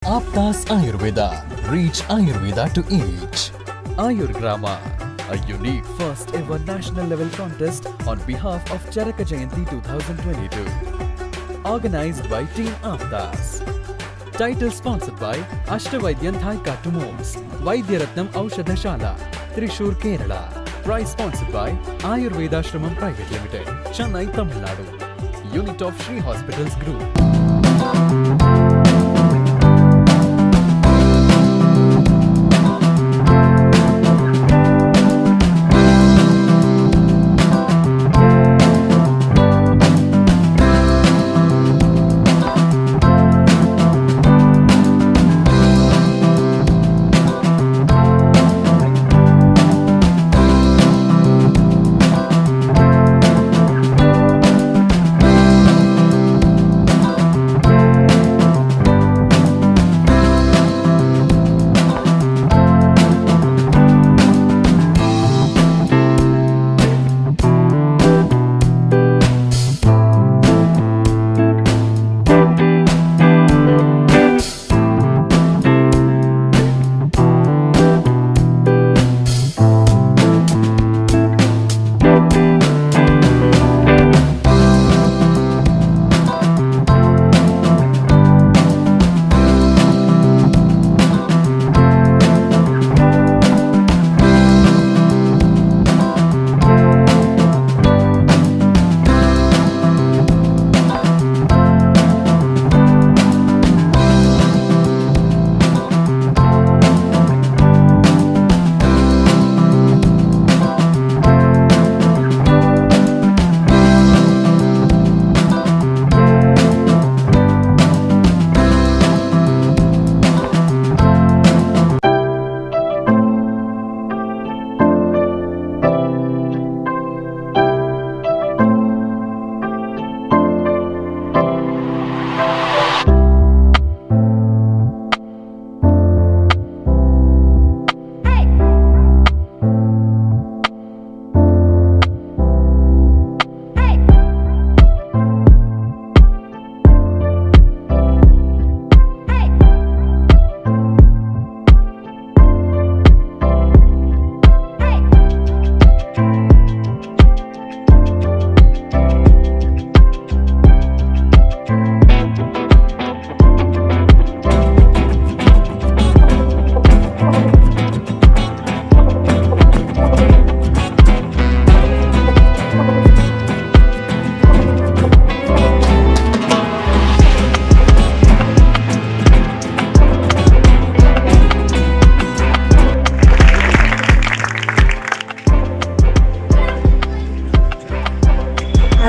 Aptas Ayurveda. Reach Ayurveda to each. Ayurgrama, a unique first ever national level contest on behalf of Charaka Jayanti 2022. Organized by Team Aptas. Title sponsored by Ashtavaidyan Thai Cartoons, Vaidyaratnam Aushadashala, Thrissur, Kerala. Prize sponsored by Ayurveda Shramam Private Limited, Chennai, Tamil Nadu. Unit of Sri Hospitals Group.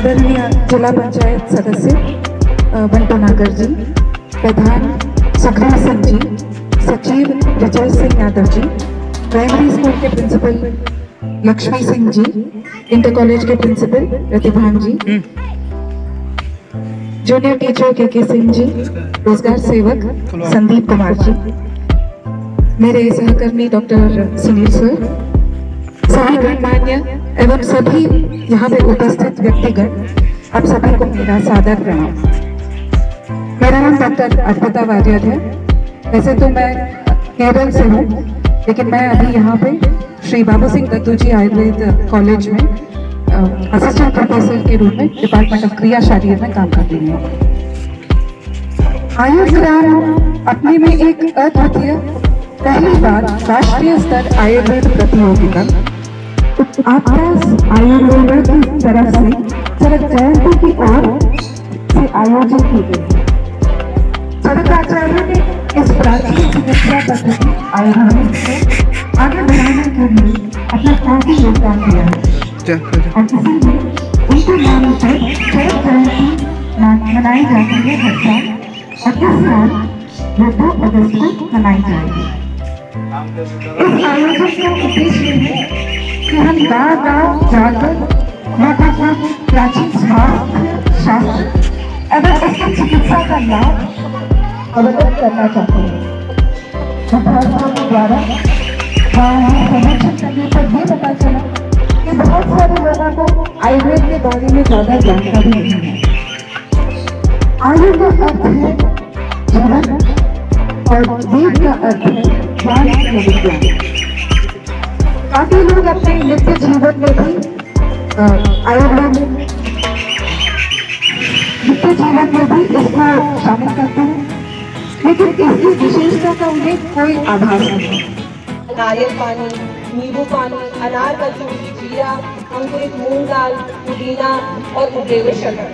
आदरणीय जिला पंचायत सदस्य बंटू नागर जी, प्रधान सुखदेव सिंह जी, सचिव Vijay Singh Yadav ji, primary school के principal Lakshmi Singh ji, inter college के principal प्रतिभान जी, junior teacher के सिंह जी, रोजगार सेवक संदीप कुमार जी, मेरे सहकर्मी डॉक्टर सुनील सर, सभी गणमान्य एवं सभी यहाँ पे उपस्थित व्यक्तिगण, आप सभी को मेरा सादर प्रणाम। मेरा नाम डॉक्टर अर्पिता वारियर है। वैसे तो मैं केरल से हूँ, लेकिन मैं अभी यहाँ पे श्री बाबू सिंह दत्तू जी आयुर्वेद कॉलेज में असिस्टेंट प्रोफेसर के रूप में डिपार्टमेंट ऑफ क्रिया शारीर में काम कर रही हूँ। आयुर्ग्राम अपने में एक अद्वितीय पहली बार राष्ट्रीय स्तर आयुर्वेद प्रतियोगिता आपदास आयुर्वेद की तरफ से चरक जयंती की ओर से आयोजित की गई। चरकाचार्य ने इस प्राचीन चिकित्सा पद्धति आयुर्वेद को आगे बढ़ाने के लिए अपना काफी योगदान दिया है और इसीलिए उनके नाम पर चरक जयंती मनाई जाती है हर साल, और इस साल वो 2 अगस्त को मनाई जाएगी। इस आयोजन का उद्देश्य है कि हम गाँव-गाँव जाकर लोगों को प्राचीन स्वास्थ्य शास्त्र एवं इसकी चिकित्सा का लाभ अवगत करना चाहते हैं। विद्यार्थियों के द्वारा संरक्षण करने पर यह पता चला कि बहुत सारे लोगों को आयुर्वेद के बारे में ज्यादा जानकारी नहीं है। आयु का अर्थ है जीवन और वेद का अर्थ है ज्ञान या विज्ञान। काफी लोग अपने नित्य जीवन में भी आयुर्वेद नित्य जीवन में भी इसको शामिल करते हैं, लेकिन इसकी विशेषता का उन्हें कोई आभास नहीं। नारियल पानी, नींबू पानी, अनार का जूस, जीरा, अंकुरित मूंग दाल, पुदीना और उबले हुए शक्कर।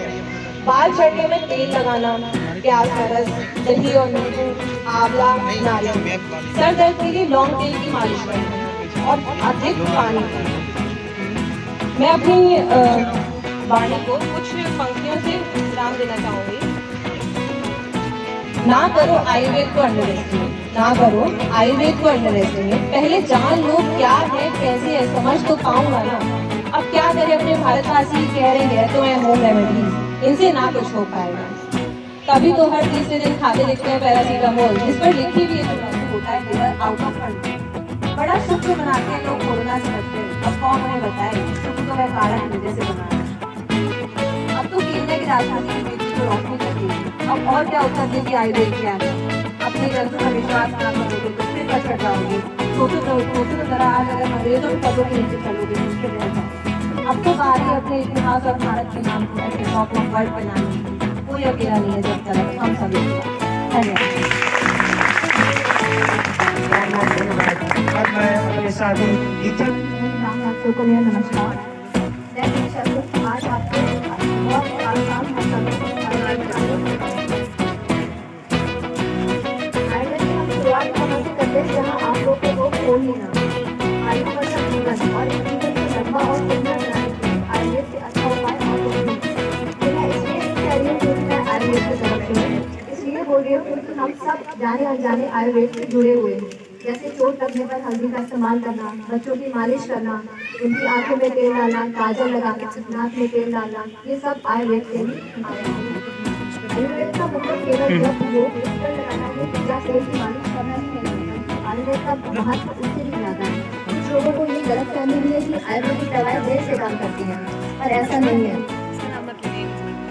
बाल झड़ने में तेल लगाना, प्याज का रस, दही और नींबू, आंवला, नारियल। सर दर्द के लिए लौंग तेल की मालिश करना और अधिक पानी पीना। मैं अपनी वाणी को कुछ पंक्तियों से विराम देना चाहूंगी। ना करो आयुर्वेद को अंडर एस्टिमेट, ना करो आयुर्वेद को अंडर एस्टिमेट। पहले जान लो क्या है, कैसे है, समझ तो पाऊंगा ना। अब क्या करें, अपने भारतवासी कह रहे हैं तो है होम रेमेडीज, इनसे ना कुछ हो पाएगा। तभी तो हर तीसरे दिन खाते लिखते हैं पैरासीटामोल, जिस पर लिखी भी है तो होता है लिवर आउट ऑफ कंट्रोल। बड़ा शुक्र मनाते हैं लोग कोरोना से बचते हैं। अब कौन हमें बताए, शुक्र तो वह काढ़ा मीठे से बना है। अब तो केरला की राजधानी की बेटी को रोकने के लिए अब और क्या उत्तर देगी आयुर्वेद के आगे। अपने ग्रंथों पर विश्वास ना करोगे तो फिर पछड़ जाओगे। सोचो तो जरा, आज अगर अंग्रेजों के पदों के नीचे चलोगे मुश्किल रह जाओ। अब तो बात है अपने इतिहास और भारत के नाम को ऐसे टॉप ऑफ वर्ल्ड बनाने की। कोई अकेला नहीं है जब तक हम सभी। धन्यवाद। नमस्कार। आज आपको बहुत आसान भाषा में जहाँ आप लोग को खोल लेना आयु वर्षक जीवन और जीवन को लंबा और सुंदर बनाने के लिए आयुर्वेद से अच्छा उपाय और कुछ नहीं। मैं इसलिए कह रही हूँ क्योंकि मैं आयुर्वेद की तरफ से हूँ, इसलिए बोल रही हूँ क्योंकि हम सब जाने अनजाने आयुर्वेद से जुड़े हुए हैं। जैसे चोट लगने पर हल्दी का इस्तेमाल करना, बच्चों की मालिश करना, उनकी आंखों में तेल डालना, काजल लगाना, नाक में तेल डालना, ये सब आयुर्वेद से ही आया है। आयुर्वेद का मतलब केवल जब योग लगाना या तेल की मालिश करना ही नहीं है। आयुर्वेद का महत्व उससे भी ज्यादा है। कुछ लोगों को ये गलतफहमी भी है कि आयुर्वेदिक दवाएं देर से काम करती हैं, पर ऐसा नहीं है।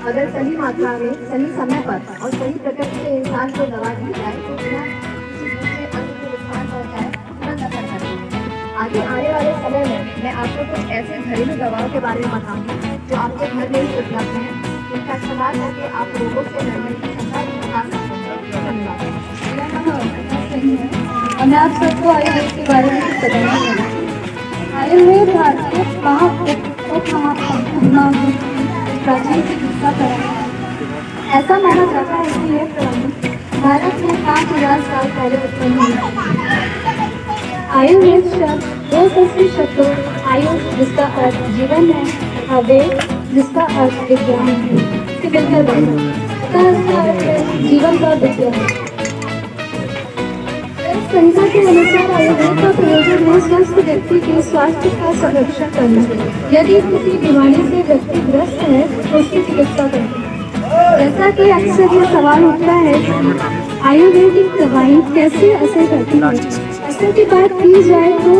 अगर सही मात्रा में, सही समय पर और सही प्रकृति के इंसान को दवा दी जाए तो बिना किसी दूसरे अंग को नुकसान पहुंचाए तुरंत असर करती है। आगे आने वाले समय में मैं आपको कुछ ऐसे घरेलू दवाओं के बारे में बताऊंगी जो आपके घर में ही उपलब्ध हैं, जिनका इस्तेमाल करके आप रोगों से लड़ने की क्षमता बढ़ा सकते हैं। धन्यवाद। मैं आप सबको आयुर्वेद के बारे में कुछ बताऊंगी। आयुर्वेद भारतीय प्राचीन चिकित्सा परंपरा है। ऐसा माना जाता है कि यह प्रणाली भारत में 5000 साल पहले उत्पन्न हुई। आयुर्वेद शब्द दो संस्कृत शब्दों आयु जिसका अर्थ जीवन है और वेद जिसका अर्थ विज्ञान है से मिलकर बना। इसका अर्थ है जीवन का विज्ञान। संहिता के अनुसार आयुर्वेद का प्रयोजन है स्वस्थ व्यक्ति के स्वास्थ्य का संरक्षण करना। यदि किसी बीमारी से व्यक्ति ग्रस्त है तो उसकी चिकित्सा करना। जैसा कि अक्सर यह सवाल उठता है आयुर्वेदिक दवाई कैसे असर करती है। असर की बात की जाए तो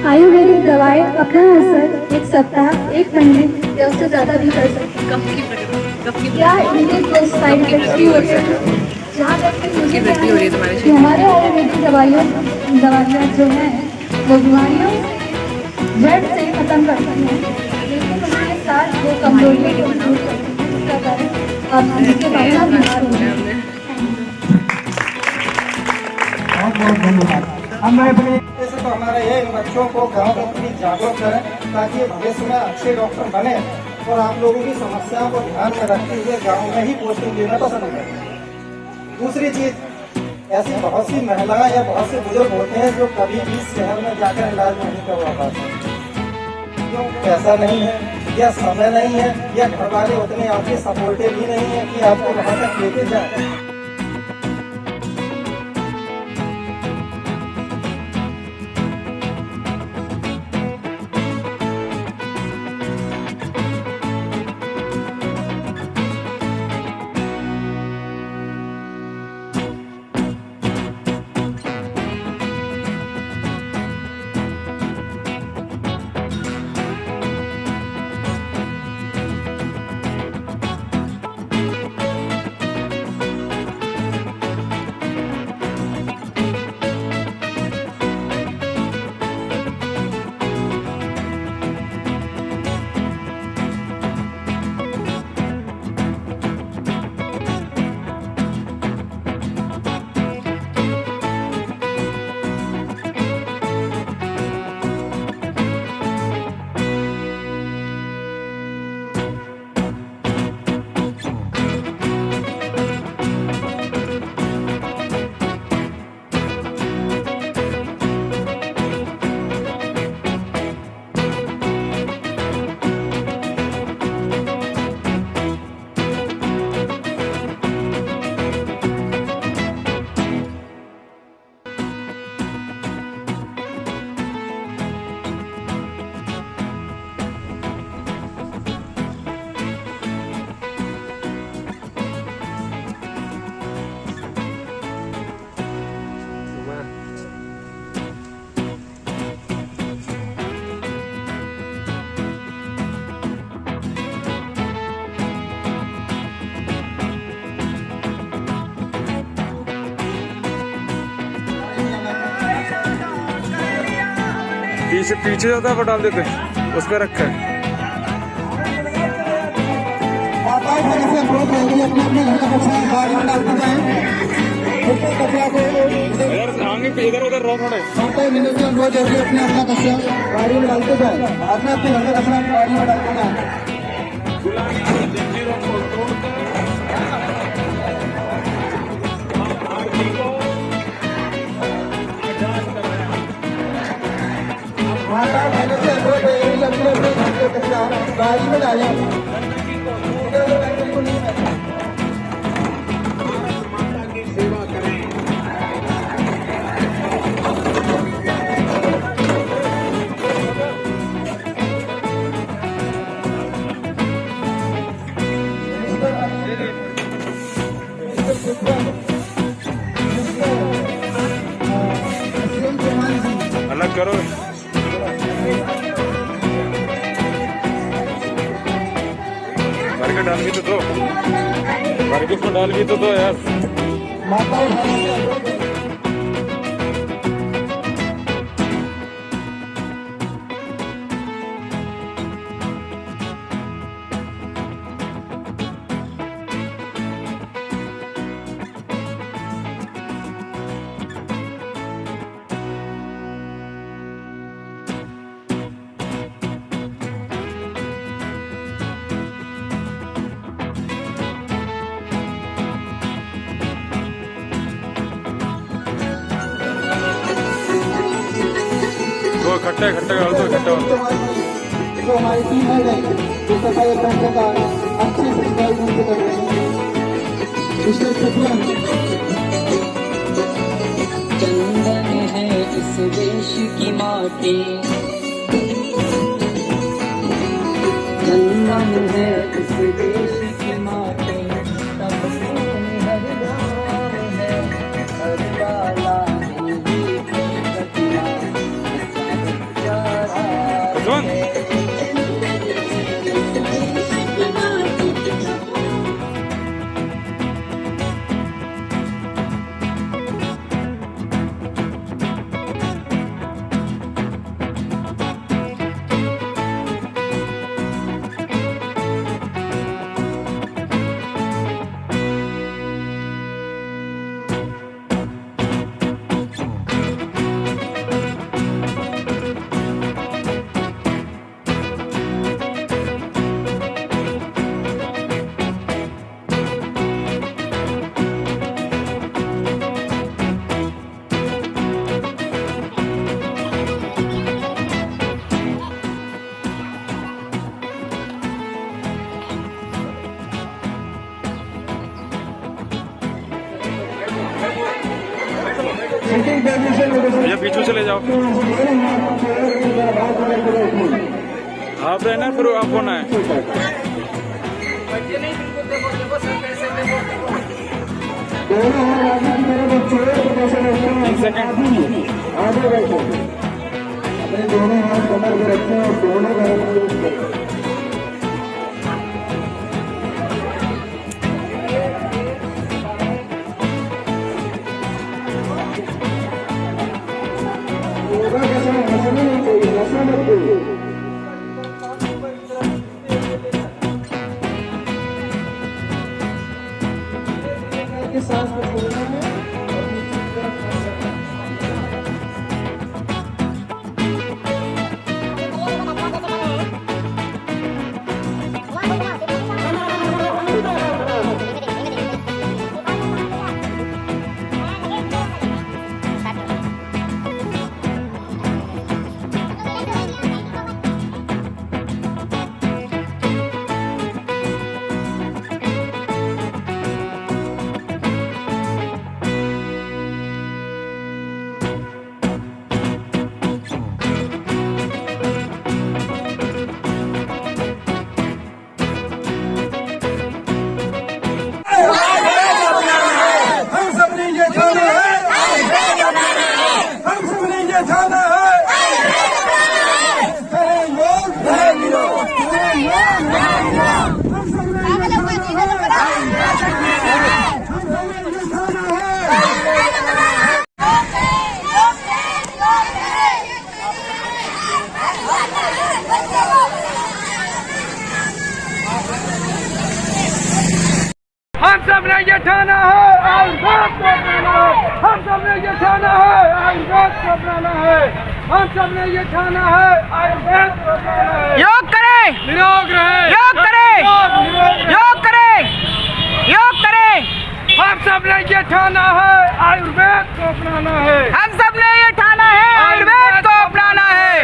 आयुर्वेदिक दवाएं अपना असर एक सप्ताह, एक महीने या उससे ज्यादा भी कर सकती है। क्या इनके कोई साइड इफेक्ट्स भी होते हैं? जहाँ तक कि हमारे आयुर्वेदिक दवाइयाँ जो है वो बीमारियों जड़ से खत्म करती हैं, लेकिन उसके साथ वो कमजोरियों को दूर करती है, जिसका कारण आप इसके बारे में बीमार हो हैं। बहुत बहुत धन्यवाद। हम अपने से तो हमारा ये इन बच्चों को गाँव में पूरी जागरूक करें ताकि ये भविष्य में अच्छे डॉक्टर बने और आप लोगों की समस्याओं को ध्यान में रखते हुए गाँव में ही पोस्टिंग लेना पसंद करें। दूसरी चीज, ऐसी बहुत सी महिलाएं या बहुत से बुजुर्ग होते हैं जो कभी भी शहर में जाकर इलाज नहीं करवा पाते, क्यों? पैसा नहीं है या समय नहीं है या घर वाले उतने आपके सपोर्टिव भी नहीं है कि आपको वहां तक लेके जाए। पीछे पीछे होता है वो डाल देते हैं, उस पर रखा है। माताएं पहले से अनुरोध रहेगी अपने अपने घर का कचरा गाड़ी में डालते जाएं। कचरा को इधर उधर रहो थोड़े। माताएं मिलने से अनुरोध रहेगी अपने अपना कचरा गाड़ी में डालते जाएं। अपने अपने घर का कचरा गाड़ी में डालते जाएं। माताएं पहले से अनुरोध रहेगी अपने अपने घर का कचरा गाड़ी में डालें। अलग करो। डाल भी तो दो, उसमें डाल भी तो दो यार। वो खट्टा खट्टा कर दो, खट्टा जो हमारी टीम है जो सफाई अभियान का अच्छी से सफाई से कर रहे हैं। चंदन है इस देश की माटी, चंदन है इस देश की माटी, तब में हर गाँव है, हर वाला देवी की प्रतिमा, सुन भैया पीछे चले जाओ। आप रहना फिर आप होना है। एक सेकंड अपने दोनों हाथ कमर में रखें और दोनों सांस को छोड़ना है। सबने ये ठाना है आयुर्वेद को अपनाना है। योग करें, निरोग रहे, योग करें, योग करें, योग करें। हम सबने ये ठाना है आयुर्वेद को अपनाना है। हम सब ने ये ठाना है आयुर्वेद को अपनाना है।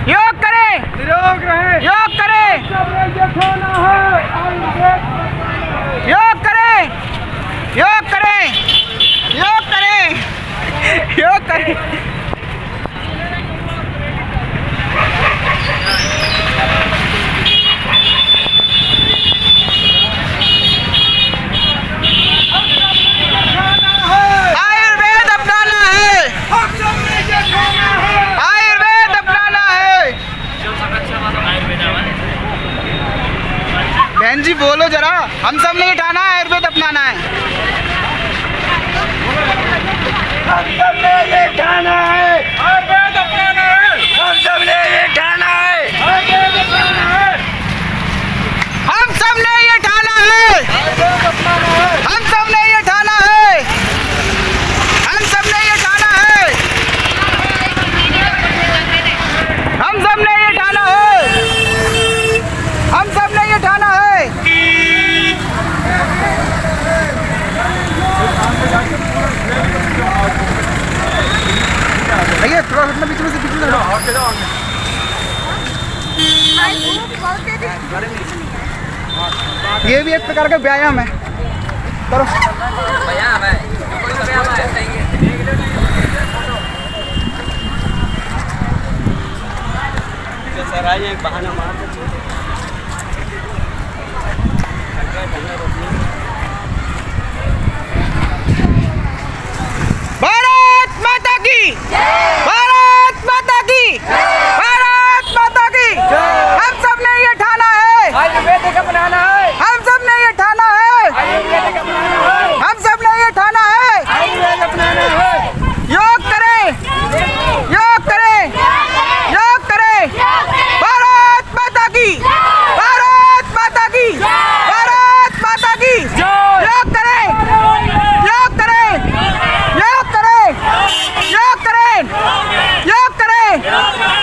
योग करें, निरोग रहे, योग करें, सबने ये ठाना है आयुर्वेद को अपनाना है। योग करें, योग करें, योग करें, योग करें। आयुर्वेद अपनाना है, हम सबने ये ठाना है। आयुर्वेद अपनाना है। बहन जी बोलो जरा, हम सब ने ये ठाना है आयुर्वेद अपनाना है। हम सबने ये ठाना है आयुर्वेद अपनाना है। हम सबने ये ठाना है आयुर्वेद अपनाना है। हम सब ने ये ठाना है, आयुर्वेद अपनाना है। हम सब ने ये ठाना है, हम सब ने ये ठाना है, हम सब ने ये ठाना है, हम सब ने ये ठाना है। भैया थोड़ा हटना, बीच में से ये भी एक प्रकार का व्यायाम है। करो सर आइए एक बहाना मार भारत माता की, भारत माता की, भारत माता की। हम सब ने ये ठाना है आयुर्वेद अपनाना है। हम सब ने ये ठाना है, आयुर्वेद अपनाना है। हम सब ने ये ठाना है। आयुर्वेद अपनाना है। योग करें, योग करें, योग करें। भारत माता की, भारत माता की, भारत माता की। योग करें, योग करें, योग करें, योग करें, योग करें।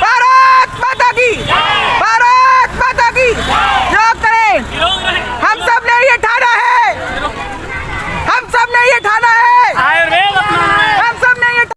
भारत माता की, भारत माता की। योग करें। हम सब ने ये ठाना है, हम सब ने ये ठाना है आयुर्वेद अपनाना है। हम सब ने ये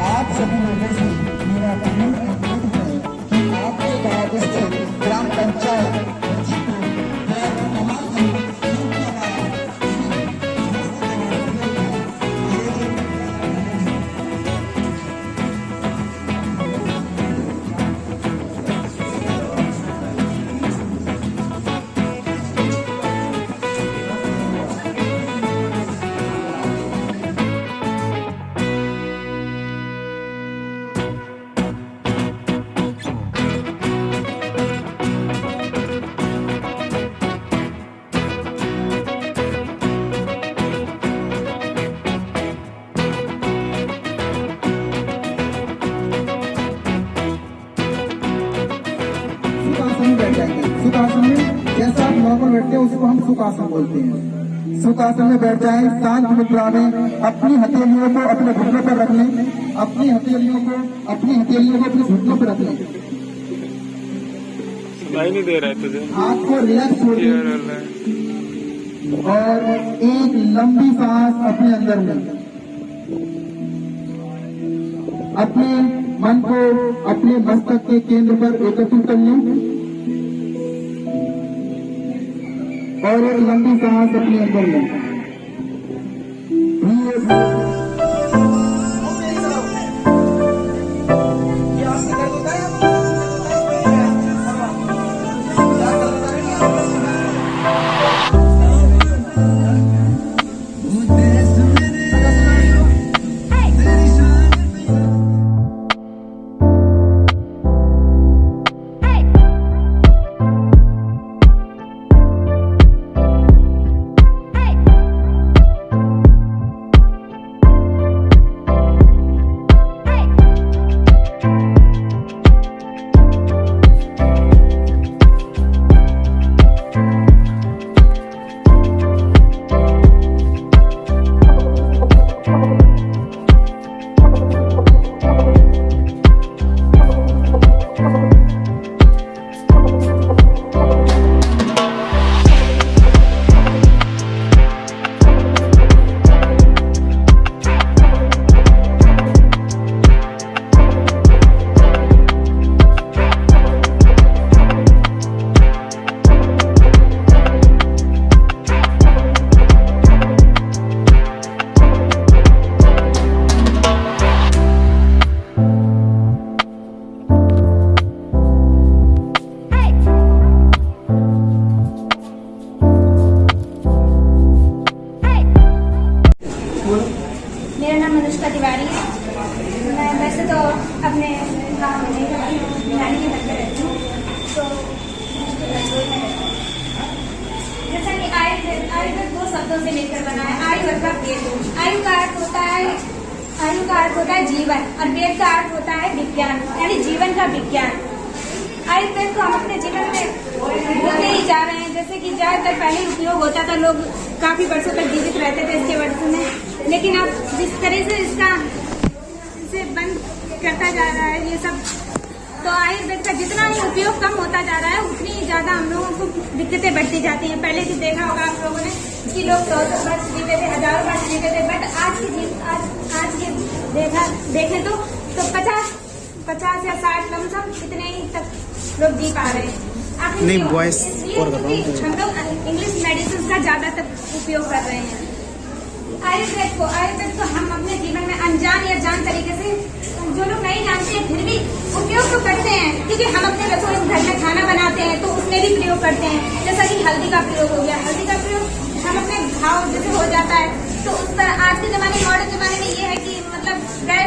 आप सभी लोगों से मेरा विनम्र अनुरोध है कि आपके गांव स्थित ग्राम पंचायत सुखासन बैठ जाएंगे। सुखासन में जैसा आप नॉर्मल बैठते हैं उसको हम सुखासन बोलते हैं। सुखासन में बैठ जाए, शांत मुद्रा में अपनी हथेलियों को अपने घुटनों पर रख लें, अपनी हथेलियों को अपने घुटनों पर रख लें। सुनाई नहीं दे रहा है तुझे। हाथ को रिलैक्स छोड़ ये दें रोल है। और एक लंबी सांस अपने अंदर में, अपने मन को अपने मस्तक के केंद्र पर एकत्रित कर लें। और एक लंबी सांस अपने अंदर लें। मेरा नाम अनुष्का तिवारी है। मैं वैसे तो अपने गाँव में नहीं रहती हूँ, नानी के घर में रहती हूँ। तो जैसा कि आयुर्वेद 2 शब्दों से मिलकर बना है, आयु अर्थात वेद। आयु का अर्थ होता है जीवन और वेद का अर्थ होता है विज्ञान, यानी जीवन का विज्ञान। आयुर्वेद को हम अपने जीवन में भूलते ही जा रहे हैं। जैसे कि ज्यादातर पहले उपयोग होता था, लोग काफी वर्षों तक जीवित रहते थे इसके वर्षों में, लेकिन अब जिस तरह से इसे बंद करता जा रहा है ये सब, तो आयुर्वेद का जितना ही उपयोग कम होता जा रहा है उतनी ही ज्यादा हम लोगों को दिक्कतें बढ़ती जाती हैं। पहले भी देखा होगा आप लोगों ने कि लोग 100 वर्ष जीते थे, 1000 वर्ष जीते थे, बट आज के देखें तो 50 या 60 लमसम इतने ही तक लोग जी पा रहे हैं। नहीं, वॉइस हम लोग इंग्लिश मेडिसिन का ज्यादातर उपयोग कर रहे हैं। आयुर्वेद को हम अपने जीवन में अनजान या जान तरीके से, जो लोग नहीं जानते हैं फिर भी उपयोग तो करते हैं, क्योंकि हम अपने रसोई घर में खाना बनाते हैं तो उसमें भी प्रयोग करते हैं। जैसा कि हल्दी का प्रयोग हो गया, हल्दी का प्रयोग हम अपने घाव जैसे हो जाता है तो उस तरह आज के जमाने मॉडर्न जमाने में ये है कि मतलब गए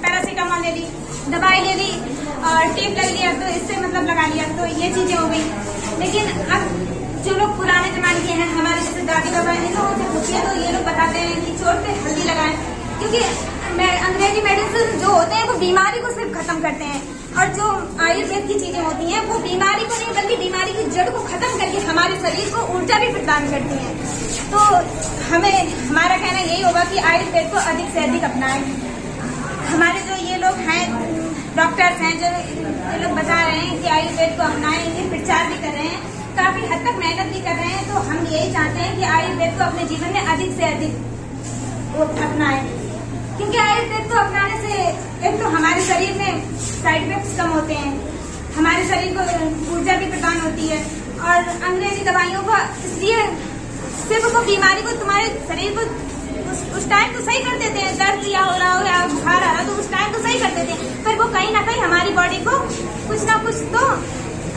पैरासीटामोल ले ली, दवाई ले ली और टेप लग लिया तो इससे मतलब लगा लिया, तो ये चीजें हो गई। लेकिन अब जो लोग पुराने जमाने के हैं, हमारे जैसे दादी बाबा हैं, तो उनसे पूछिए तो ये लोग बताते हैं कि चोट पे हल्दी लगाएं, क्योंकि अंग्रेजी मेडिसिन जो होते हैं वो बीमारी को सिर्फ खत्म करते हैं, और जो आयुर्वेद की चीजें होती हैं वो बीमारी को नहीं बल्कि बीमारी की जड़ को खत्म करके हमारे शरीर को ऊर्जा भी प्रदान करती हैं। तो हमारा कहना यही होगा कि आयुर्वेद को अधिक से अधिक अपनाएं। हमारे जो ये लोग हैं, डॉक्टर्स हैं, जो ये लोग बता रहे हैं कि आयुर्वेद को अपनाएं, ये प्रचार भी कर रहे हैं, काफी हद तक मेहनत भी कर रहे हैं, तो हम यही चाहते हैं कि आयुर्वेद को अपने जीवन में अधिक से अधिक अपनाएं, क्योंकि आयुर्वेद को अपनाने से एक तो हमारे शरीर में साइड इफेक्ट्स कम होते हैं, हमारे शरीर को ऊर्जा भी प्रदान होती है, और अंग्रेजी दवाइयों को इसलिए सिर्फ वो बीमारी को, तुम्हारे शरीर को उस टाइम तो सही कर देते हैं, दर्द या हो रहा हो या बुखार आ रहा तो उस टाइम तो सही कर देते हैं, पर वो कहीं ना कहीं हमारी बॉडी को कुछ ना कुछ तो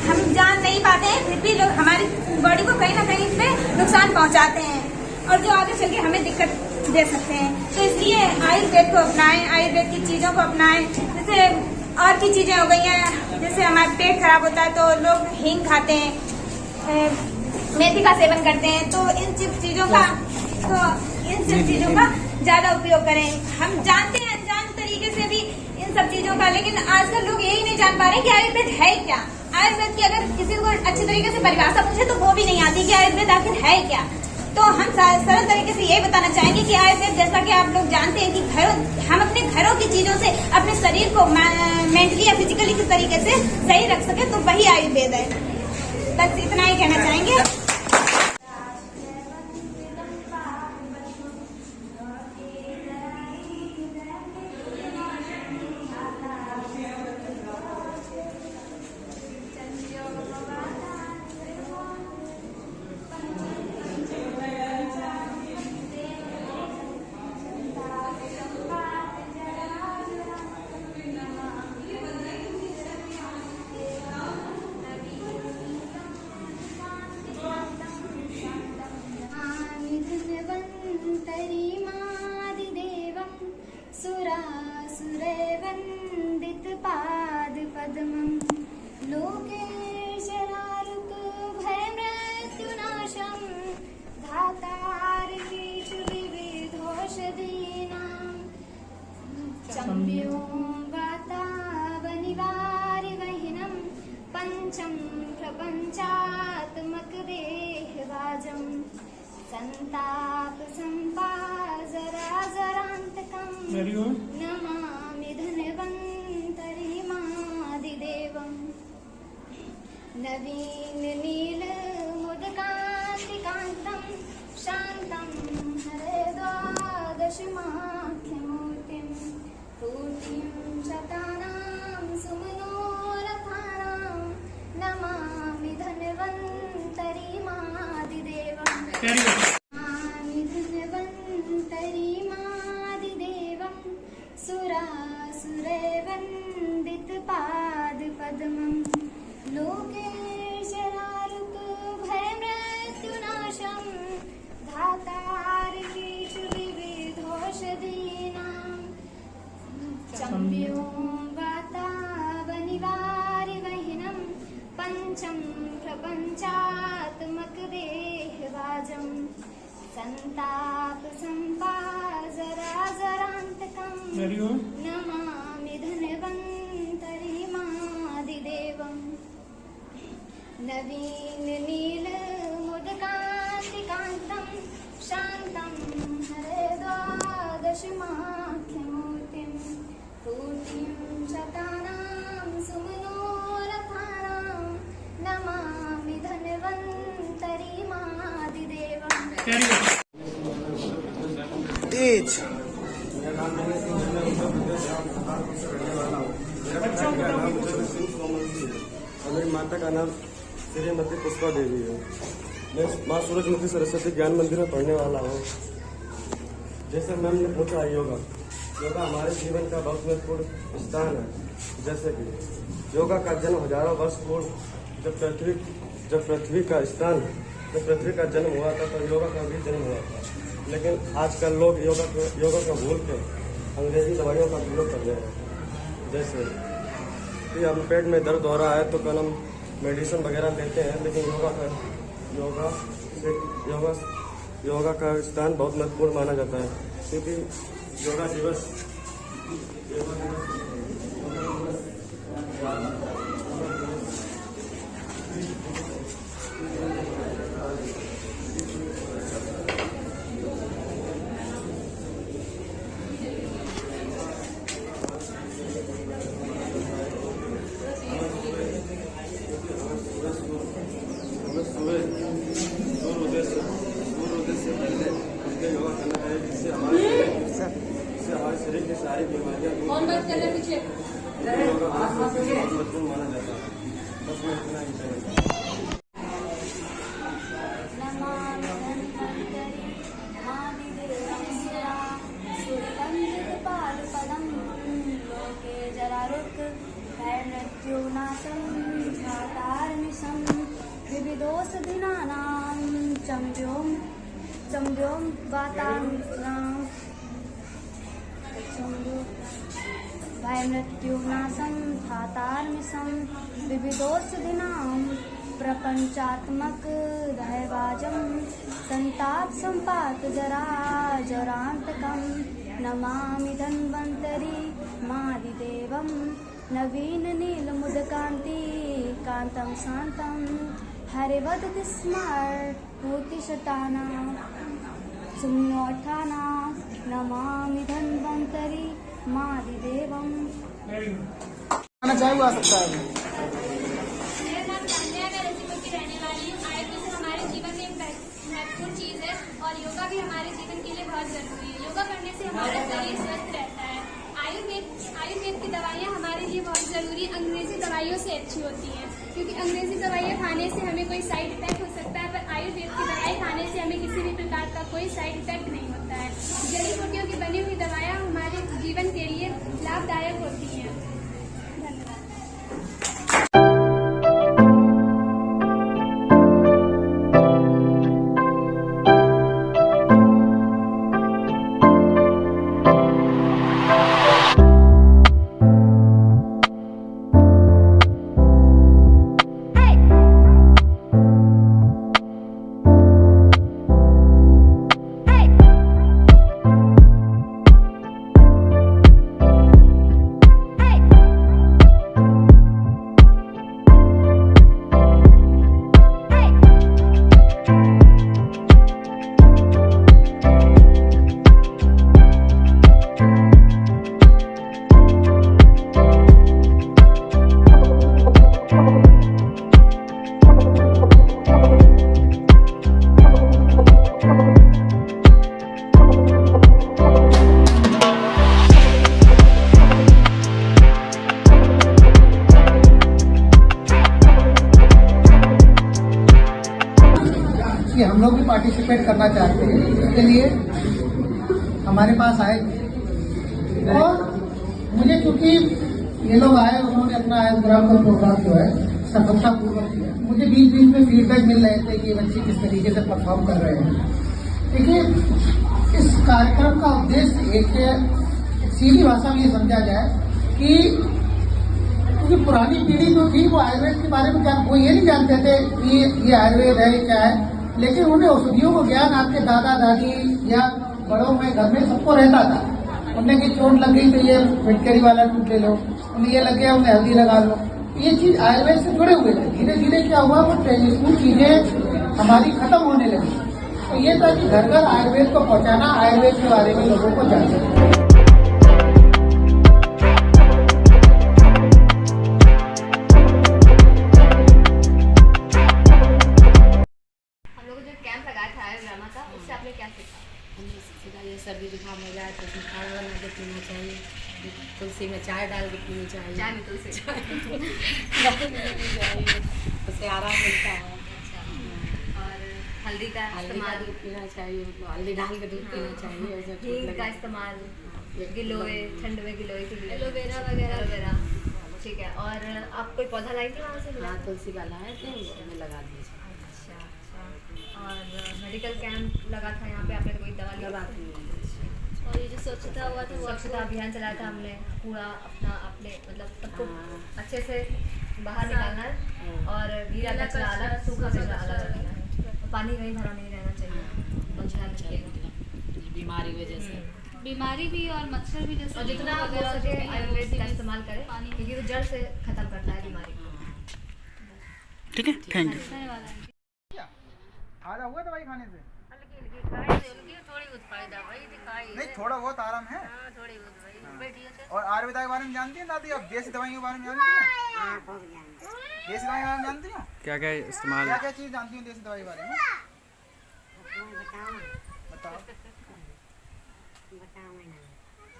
हम जान नहीं पाते हैं, फिर भी लोग हमारी बॉडी को कहीं ना कहीं पे नुकसान पहुंचाते हैं और जो आगे चल के हमें दिक्कत दे सकते हैं। तो इसलिए आयुर्वेद को अपनाएं, आयुर्वेद की चीजों को अपनाएं। जैसे और भी चीजें हो गई हैं, जैसे हमारा पेट खराब होता है तो लोग हींग खाते हैं, मेथी का सेवन करते हैं, तो इन सब चीजों का ज्यादा उपयोग करें। हम जानते हैं अनजान तरीके से भी इन सब चीजों का, लेकिन आजकल लोग यही नहीं जान पा रहे कि आयुर्वेद है क्या। आयुर्वेद की अगर किसी को अच्छी तरीके से परिभाषा पूछे तो वो भी नहीं आती कि आयुर्वेद आखिर है क्या। तो हम सरल तरीके से यही बताना चाहेंगे कि आयुर्वेद, जैसा कि आप लोग जानते हैं कि हम अपने घरों की चीजों से अपने शरीर को मेंटली या फिजिकली किस तरीके से सही रख सके, तो वही आयुर्वेद है। बस इतना ही कहना चाहेंगे। संताप संपाजराजरान्तकम् नमामि धन्वन्तरिमादिदेवम् नवीन नील मुदकान्तिकान्तं शान्तं हृद्वादशमाख्यमूर्तिं पूर्तिं शतानां सुमनोरथानां नमामि धन्वन्तरिमादिदेवम् नमामि धन्वन्तरिमादिदेवं सुरासुरवन्दितपादपद्मम् लोकेशरारुक भयमृत्युनाशं धातारकेषु विविधौषधीनां चम्यो वातावनिवारिवहिनं पञ्चं प्रपञ्चात्मकदेहवाजं सन्ताप सम्पाजराजरान्तकं नमामि धन्वन्तरिमादिदेवम् नवीन नील मुदकान्तिकान्तं शान्तं हृद्वादशमाख्यमूर्तिं पूर्तिं शतानां सुमनोरथानां नमामि धन्वन्तरिमादिदेवम् मेरी माता का नाम श्रीमती पुष्पा देवी है। मैं माँ सूरजमुखी सरस्वती ज्ञान मंदिर में पढ़ने वाला हूँ। जैसे मैम ने पूछा योगा हमारे जीवन का बहुत महत्वपूर्ण स्थान है। जैसे कि योगा का जन्म हजारों वर्ष पूर्व जब पृथ्वी का जन्म हुआ था तो योगा का भी जन्म हुआ था। लेकिन आजकल लोग योगा को भूल के अंग्रेजी दवाइयों का प्रयोग कर रहे हैं। जैसे कि हम पेट में दर्द हो रहा है तो कल हम मेडिसिन वगैरह लेते हैं, लेकिन योगा का स्थान बहुत महत्वपूर्ण माना जाता है, क्योंकि योगा दिवस सूर्योदय से पहले योगा करना चाहिए, जिससे हमारे शरीर की सारी बीमारियां दूर योगा महत्वपूर्ण माना जाता है। बस मैं इतना ही चाहिए। विविधौषधीनां चम्यों वातानां भयमृत्युनाशं धातार्मिषं विविधौषधीनां प्रपञ्चात्मक दैवाजं संताप संपात जराजरान्तकं नमामि धन्वन्तरि मादिदेवं नवीन नीलमुदकान्ति कान्तं शान्तं हरिवदति स्मर्पूतिशतानां सुम्नोठानां नमामि धन्वन्तरि मादिदेवम्। आना चाहे वो आ सकता है। मेरा नाम तान्या है, मैं रसीपुर की रहने वाली हूँ। आयुर्वेद हमारे जीवन में एक महत्वपूर्ण चीज है और योगा भी हमारे जीवन के लिए बहुत जरूरी है। योगा करने से हमारा शरीर स्वस्थ रहता है। आयुर्वेद की दवाइयाँ हमारे लिए बहुत जरूरी अंग्रेजी दवाइयों से अच्छी होती हैं, क्योंकि अंग्रेजी दवाइयाँ खाने से हमें कोई साइड इफेक्ट हो सकता है, पर आयुर्वेद की दवाई खाने से हमें किसी भी प्रकार का कोई साइड इफेक्ट नहीं होता है। जड़ी बूटियों की बनी हुई दवाइयाँ हमारे जीवन के लिए लाभदायक होती हैं। हम लोग भी पार्टिसिपेट करना चाहते हैं। इसके लिए हमारे पास आए और मुझे क्योंकि ये लोग आए, उन्होंने अपना आयोग्राम का प्रोग्राम जो है सफलतापूर्वक किया। मुझे बीच बीच में फीडबैक मिल रहे थे कि बच्चे किस तरीके से परफॉर्म कर रहे हैं। देखिए, इस कार्यक्रम का उद्देश्य एक है, सीधी भाषा में ये समझा जाए कि क्योंकि पुरानी पीढ़ी जो थी वो आयुर्वेद के बारे में वो ये नहीं जानते थे कि ये आयुर्वेद है क्या है, लेकिन उन्हें औषधियों को ज्ञान आपके दादा दादी या बड़ों में घर में सबको रहता था। उन्हें की चोट लग गई तो ये फिटकरी वाला टूट ले लो, उन्हें ये लग गया उन्हें हल्दी लगा लो। ये चीज आयुर्वेद से जुड़े हुए थे। धीरे धीरे क्या हुआ, वो ट्रेडिशनल चीजें हमारी खत्म होने लगी। तो ये था कि घर घर आयुर्वेद को पहुंचाना, आयुर्वेद के बारे में लोगों को जानना। ये सर्दी जुकाम हो जाए तो उसमें काढ़ा बना के पीना चाहिए, तुलसी में चाय डाल के पीनी चाहिए, चाय में तुलसी चाहिए, उससे आराम मिलता है। और हल्दी का इस्तेमाल पीना चाहिए, मतलब हल्दी डाल के दूध पीना चाहिए। हींग का इस्तेमाल गिलोय, ठंड में गिलोय के लिए एलोवेरा वगैरह। ठीक है, और आप कोई पौधा लाई थी वहाँ से? हाँ, तुलसी का लाए थे, उसमें लगा दिए। और मेडिकल कैंप लगा था यहाँ पे, आपने कोई दवा लगा थी? और ये जो स्वच्छता हुआ था, स्वच्छता अभियान चलाया था हमने, पूरा अपने मतलब सबको अच्छे से बाहर निकालना है और गीला कचरा अलग, सूखा कचरा अलग रखना है। पानी कहीं भरा नहीं रहना चाहिए, बीमारी वजह से बीमारी भी और मच्छर भी, जैसे और जितना हो सके आयुर्वेद का इस्तेमाल करें, क्योंकि वो जड़ से खत्म करता है बीमारी को। ठीक है, थैंक यू। आधा हुआ दवाई खाने से? थोड़ी बहुत फायदा भाई दिखाई नहीं, थोड़ा बहुत आराम है। थोड़ी बहुत। और आयुर्वेद के बारे में जानती हैं दादी? आप देसी दवाइयों के बारे में जानती हैं? देसी दवाई के बारे में जानती हो? क्या क्या इस्तेमाल, क्या क्या चीज जानती हो देसी दवाई के बारे में? बताओ।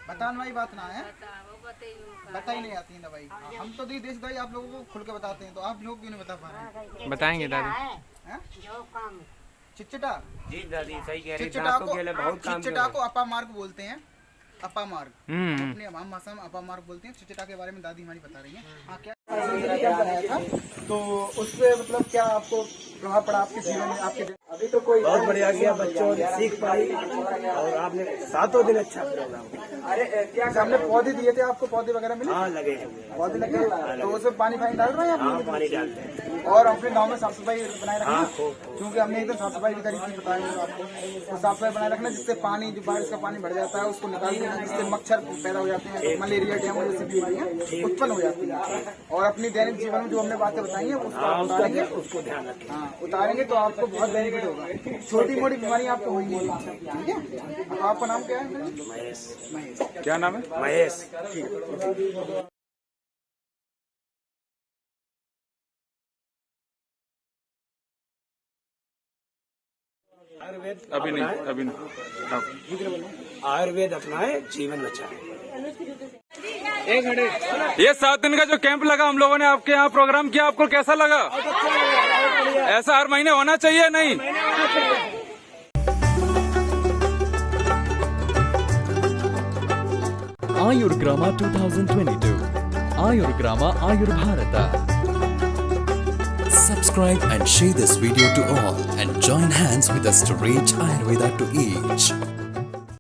बताने वाली बात ना है, बता ही नहीं आती है दवाई। हम तो देसी दवाई आप लोगों को खुल के बताते हैं, तो आप लोग क्यों नहीं बता पा रहे? बताएंगे दादी। चिचटा? जी दादी सही कह रही है, चिचटा को अपा मार्ग बोलते हैं। अपा मार्ग अपने हम भाषा में अपा मार्ग बोलते हैं। चिचटा के बारे में दादी हमारी बता रही हैं। हाँ, क्या बनाया था, तो उससे मतलब क्या आपको प्रभाव पड़ा आपके जीवन में? आपके अभी तो कोई बहुत बढ़िया किया, बच्चों ने सीख पाई और आपने 7 दिन अच्छा प्रोग्राम। अरे क्या हमने पौधे दिए थे आपको? पौधे वगैरह मिले? हाँ, लगे पौधे लगे, तो उसमें पानी डाल रहे हैं आप? हाँ, पानी डालते हैं। और अपने गांव में साफ सफाई बनाए रखना, क्योंकि हमने एकदम साफ सफाई की तरीके बताएंगे आपको। तो साफ सफाई बनाए रखना, जिससे पानी जो बारिश का पानी बढ़ जाता है उसको निकाल देना, जिससे मच्छर पैदा हो जाते हैं, मलेरिया, डेंगू जैसी बीमारियां उत्पन्न हो जाती हैं। और अपनी दैनिक जीवन में जो हमने बातें बताई हैं उसको उतारेंगे, उसको ध्यान रखें। हाँ, उतारेंगे तो आपको बहुत बेनिफिट होगा। छोटी मोटी बीमारियां आपको होंगी, ठीक है? तो आपका नाम क्या है? महेश। क्या नाम है? महेश। ठीक है। अभी नहीं। आयुर्वेद अपनाए, जीवन बचाए। ये 7 दिन का जो कैंप लगा हम लोगों ने आपके यहाँ प्रोग्राम किया, आपको कैसा लगा? ऐसा हर महीने होना चाहिए नहीं? Ayurgrama 2022. Ayurgrama Ayurbharata. Subscribe and share this video to all and join hands with us to reach Ayurveda to each.